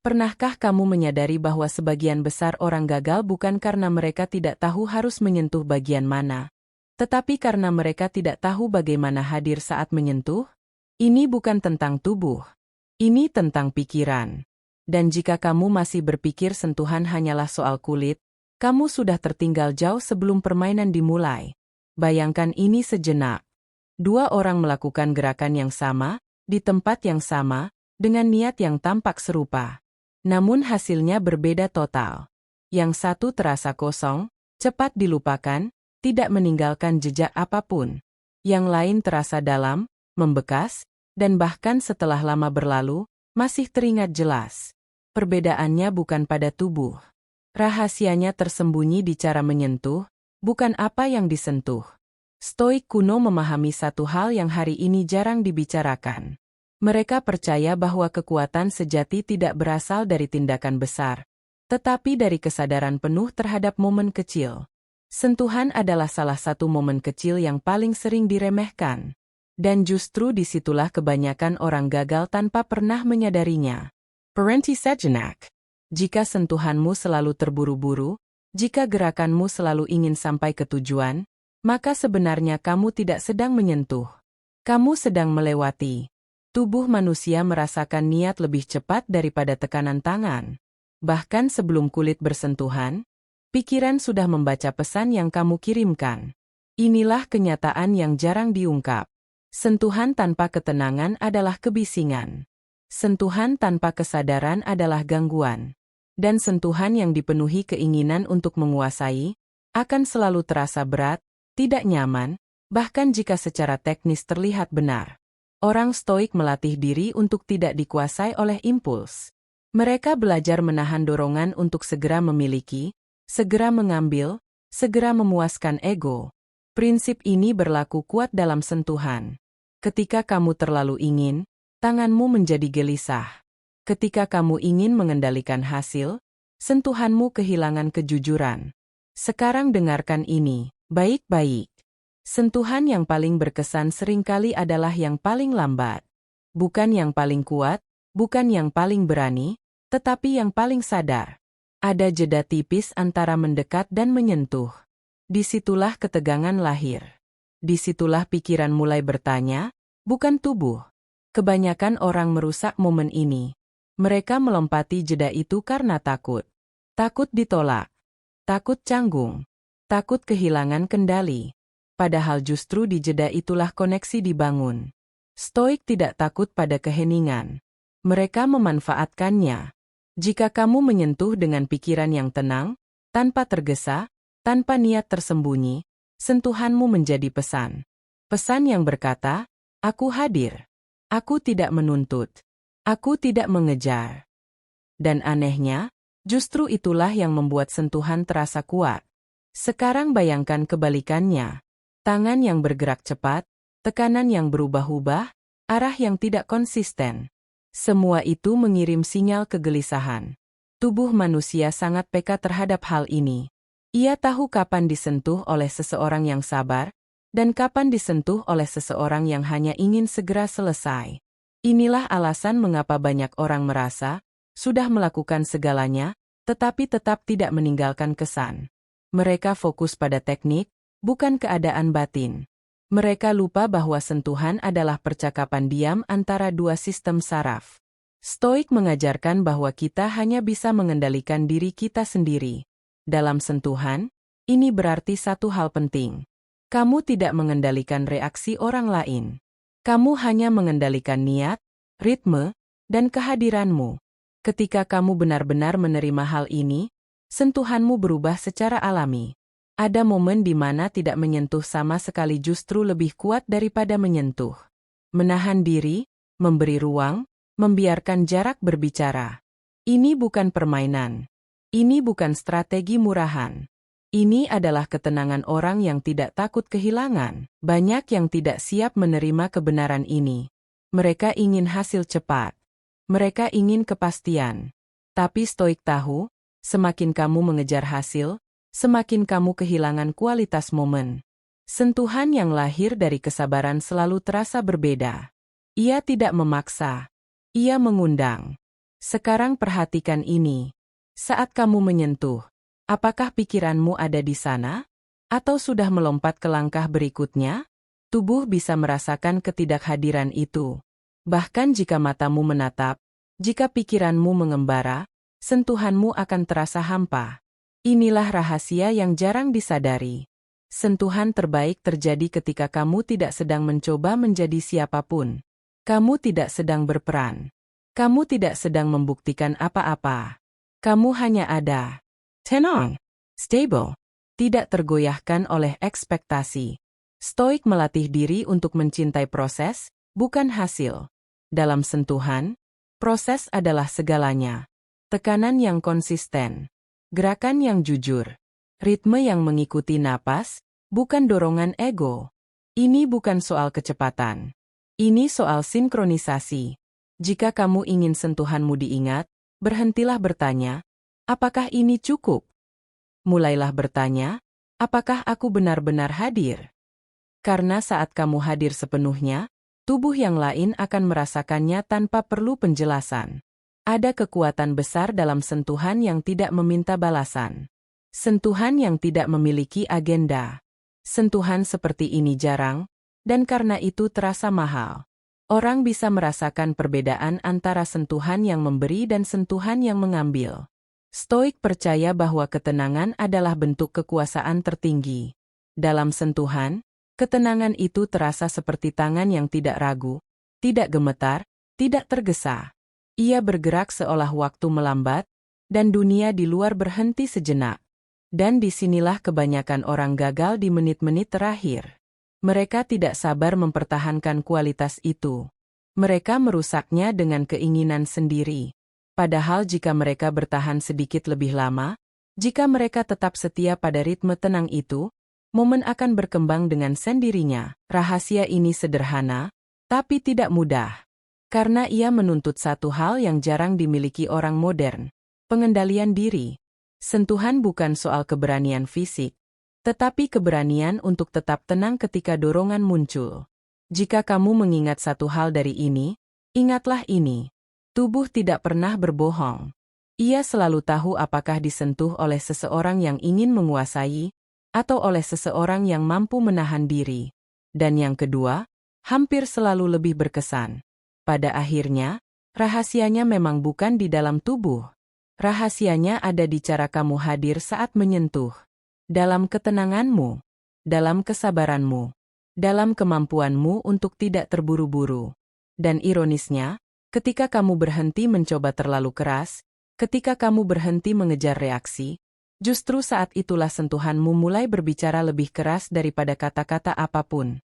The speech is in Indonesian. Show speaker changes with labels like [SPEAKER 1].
[SPEAKER 1] Pernahkah kamu menyadari bahwa sebagian besar orang gagal bukan karena mereka tidak tahu harus menyentuh bagian mana, tetapi karena mereka tidak tahu bagaimana hadir saat menyentuh? Ini bukan tentang tubuh. Ini tentang pikiran. Dan jika kamu masih berpikir sentuhan hanyalah soal kulit, kamu sudah tertinggal jauh sebelum permainan dimulai. Bayangkan ini sejenak. Dua orang melakukan gerakan yang sama, di tempat yang sama, dengan niat yang tampak serupa. Namun hasilnya berbeda total. Yang satu terasa kosong, cepat dilupakan, tidak meninggalkan jejak apapun. Yang lain terasa dalam, membekas, dan bahkan setelah lama berlalu, masih teringat jelas. Perbedaannya bukan pada tubuh. Rahasianya tersembunyi di cara menyentuh, bukan apa yang disentuh. Stoik kuno memahami satu hal yang hari ini jarang dibicarakan. Mereka percaya bahwa kekuatan sejati tidak berasal dari tindakan besar, tetapi dari kesadaran penuh terhadap momen kecil. Sentuhan adalah salah satu momen kecil yang paling sering diremehkan. Dan justru disitulah kebanyakan orang gagal tanpa pernah menyadarinya. Berhenti sejenak. Jika sentuhanmu selalu terburu-buru, jika gerakanmu selalu ingin sampai ke tujuan, maka sebenarnya kamu tidak sedang menyentuh. Kamu sedang melewati. Tubuh manusia merasakan niat lebih cepat daripada tekanan tangan. Bahkan sebelum kulit bersentuhan, pikiran sudah membaca pesan yang kamu kirimkan. Inilah kenyataan yang jarang diungkap. Sentuhan tanpa ketenangan adalah kebisingan. Sentuhan tanpa kesadaran adalah gangguan. Dan sentuhan yang dipenuhi keinginan untuk menguasai, akan selalu terasa berat, tidak nyaman, bahkan jika secara teknis terlihat benar. Orang stoik melatih diri untuk tidak dikuasai oleh impuls. Mereka belajar menahan dorongan untuk segera memiliki, segera mengambil, segera memuaskan ego. Prinsip ini berlaku kuat dalam sentuhan. Ketika kamu terlalu ingin, tanganmu menjadi gelisah. Ketika kamu ingin mengendalikan hasil, sentuhanmu kehilangan kejujuran. Sekarang dengarkan ini, baik-baik. Sentuhan yang paling berkesan seringkali adalah yang paling lambat. Bukan yang paling kuat, bukan yang paling berani, tetapi yang paling sadar. Ada jeda tipis antara mendekat dan menyentuh. Disitulah ketegangan lahir. Disitulah pikiran mulai bertanya, bukan tubuh. Kebanyakan orang merusak momen ini. Mereka melompati jeda itu karena takut. Takut ditolak. Takut canggung. Takut kehilangan kendali. Padahal justru di jeda itulah koneksi dibangun. Stoik tidak takut pada keheningan. Mereka memanfaatkannya. Jika kamu menyentuh dengan pikiran yang tenang, tanpa tergesa, tanpa niat tersembunyi, sentuhanmu menjadi pesan. Pesan yang berkata, aku hadir. Aku tidak menuntut. Aku tidak mengejar. Dan anehnya, justru itulah yang membuat sentuhan terasa kuat. Sekarang bayangkan kebalikannya. Tangan yang bergerak cepat, tekanan yang berubah-ubah, arah yang tidak konsisten. Semua itu mengirim sinyal kegelisahan. Tubuh manusia sangat peka terhadap hal ini. Ia tahu kapan disentuh oleh seseorang yang sabar, dan kapan disentuh oleh seseorang yang hanya ingin segera selesai. Inilah alasan mengapa banyak orang merasa sudah melakukan segalanya, tetapi tetap tidak meninggalkan kesan. Mereka fokus pada teknik, bukan keadaan batin. Mereka lupa bahwa sentuhan adalah percakapan diam antara dua sistem saraf. Stoik mengajarkan bahwa kita hanya bisa mengendalikan diri kita sendiri. Dalam sentuhan, ini berarti satu hal penting. Kamu tidak mengendalikan reaksi orang lain. Kamu hanya mengendalikan niat, ritme, dan kehadiranmu. Ketika kamu benar-benar menerima hal ini, sentuhanmu berubah secara alami. Ada momen di mana tidak menyentuh sama sekali justru lebih kuat daripada menyentuh. Menahan diri, memberi ruang, membiarkan jarak berbicara. Ini bukan permainan. Ini bukan strategi murahan. Ini adalah ketenangan orang yang tidak takut kehilangan. Banyak yang tidak siap menerima kebenaran ini. Mereka ingin hasil cepat. Mereka ingin kepastian. Tapi Stoik tahu, semakin kamu mengejar hasil, semakin kamu kehilangan kualitas momen. Sentuhan yang lahir dari kesabaran selalu terasa berbeda. Ia tidak memaksa. Ia mengundang. Sekarang perhatikan ini. Saat kamu menyentuh, apakah pikiranmu ada di sana? Atau sudah melompat ke langkah berikutnya? Tubuh bisa merasakan ketidakhadiran itu. Bahkan jika matamu menatap, jika pikiranmu mengembara, sentuhanmu akan terasa hampa. Inilah rahasia yang jarang disadari. Sentuhan terbaik terjadi ketika kamu tidak sedang mencoba menjadi siapapun. Kamu tidak sedang berperan. Kamu tidak sedang membuktikan apa-apa. Kamu hanya ada. Tenang. Stable. Tidak tergoyahkan oleh ekspektasi. Stoik melatih diri untuk mencintai proses, bukan hasil. Dalam sentuhan, proses adalah segalanya. Tekanan yang konsisten. Gerakan yang jujur. Ritme yang mengikuti napas, bukan dorongan ego. Ini bukan soal kecepatan. Ini soal sinkronisasi. Jika kamu ingin sentuhanmu diingat, berhentilah bertanya, apakah ini cukup? Mulailah bertanya, apakah aku benar-benar hadir? Karena saat kamu hadir sepenuhnya, tubuh yang lain akan merasakannya tanpa perlu penjelasan. Ada kekuatan besar dalam sentuhan yang tidak meminta balasan. Sentuhan yang tidak memiliki agenda. Sentuhan seperti ini jarang, dan karena itu terasa mahal. Orang bisa merasakan perbedaan antara sentuhan yang memberi dan sentuhan yang mengambil. Stoik percaya bahwa ketenangan adalah bentuk kekuasaan tertinggi. Dalam sentuhan, ketenangan itu terasa seperti tangan yang tidak ragu, tidak gemetar, tidak tergesa. Ia bergerak seolah waktu melambat, dan dunia di luar berhenti sejenak. Dan disinilah kebanyakan orang gagal di menit-menit terakhir. Mereka tidak sabar mempertahankan kualitas itu. Mereka merusaknya dengan keinginan sendiri. Padahal jika mereka bertahan sedikit lebih lama, jika mereka tetap setia pada ritme tenang itu, momen akan berkembang dengan sendirinya. Rahasia ini sederhana, tapi tidak mudah. Karena ia menuntut satu hal yang jarang dimiliki orang modern, pengendalian diri. Sentuhan bukan soal keberanian fisik, tetapi keberanian untuk tetap tenang ketika dorongan muncul. Jika kamu mengingat satu hal dari ini, ingatlah ini. Tubuh tidak pernah berbohong. Ia selalu tahu apakah disentuh oleh seseorang yang ingin menguasai, atau oleh seseorang yang mampu menahan diri. Dan yang kedua, hampir selalu lebih berkesan. Pada akhirnya, rahasianya memang bukan di dalam tubuh. Rahasianya ada di cara kamu hadir saat menyentuh. Dalam ketenanganmu, dalam kesabaranmu, dalam kemampuanmu untuk tidak terburu-buru. Dan ironisnya, ketika kamu berhenti mencoba terlalu keras, ketika kamu berhenti mengejar reaksi, justru saat itulah sentuhanmu mulai berbicara lebih keras daripada kata-kata apapun.